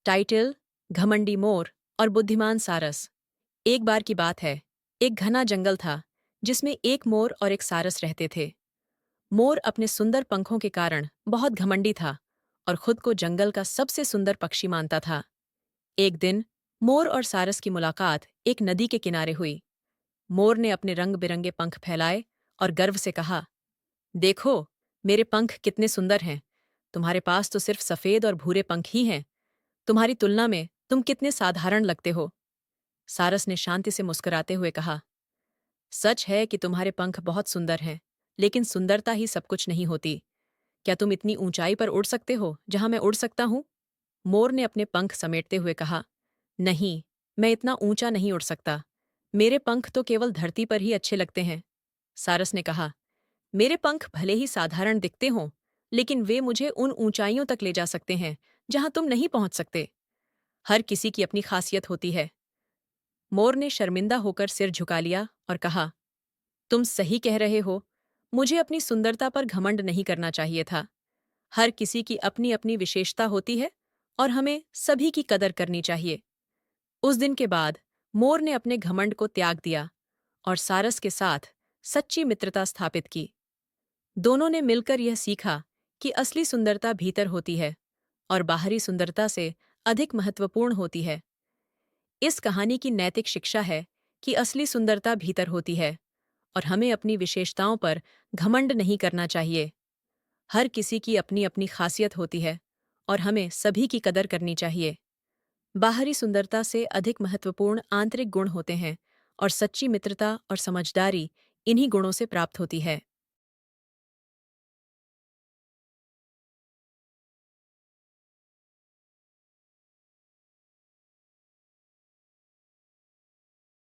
Title: घमंडी मोर और बुद्धिमान सारस। एक बार की बात है, एक घना जंगल था जिसमें एक मोर और एक सारस रहते थे। मोर अपने सुंदर पंखों के कारण बहुत घमंडी था और खुद को जंगल का सबसे सुंदर पक्षी मानता था। एक दिन मोर और सारस की मुलाकात एक नदी के किनारे हुई। मोर ने अपने रंग बिरंगे पंख फैलाए और गर्व से कहा, देखो, मेरे पंख कितने सुंदर हैं। तुम्हारे पास तो सिर्फ सफेद और भूरे पंख ही हैं। तुम्हारी तुलना में तुम कितने साधारण लगते हो। सारस ने शांति से मुस्कुराते हुए कहा, सच है कि तुम्हारे पंख बहुत सुंदर हैं, लेकिन सुंदरता ही सब कुछ नहीं होती। क्या तुम इतनी ऊंचाई पर उड़ सकते हो जहां मैं उड़ सकता हूं? मोर ने अपने पंख समेटते हुए कहा, नहीं, मैं इतना ऊंचा नहीं उड़ सकता। मेरे पंख तो केवल धरती पर ही अच्छे लगते हैं। सारस ने कहा, मेरे पंख भले ही साधारण दिखते हों, लेकिन वे मुझे उन ऊंचाइयों तक ले जा सकते हैं जहां तुम नहीं पहुंच सकते। हर किसी की अपनी खासियत होती है। मोर ने शर्मिंदा होकर सिर झुका लिया और कहा, तुम सही कह रहे हो। मुझे अपनी सुंदरता पर घमंड नहीं करना चाहिए था। हर किसी की अपनी अपनी विशेषता होती है और हमें सभी की कदर करनी चाहिए। उस दिन के बाद मोर ने अपने घमंड को त्याग दिया और सारस के साथ सच्ची मित्रता स्थापित की। दोनों ने मिलकर यह सीखा कि असली सुंदरता भीतर होती है और बाहरी सुंदरता से अधिक महत्वपूर्ण होती है। इस कहानी की नैतिक शिक्षा है कि असली सुंदरता भीतर होती है और हमें अपनी विशेषताओं पर घमंड नहीं करना चाहिए। हर किसी की अपनी अपनी खासियत होती है और हमें सभी की कदर करनी चाहिए। बाहरी सुंदरता से अधिक महत्वपूर्ण आंतरिक गुण होते हैं और सच्ची मित्रता और समझदारी इन्हीं गुणों से प्राप्त होती है।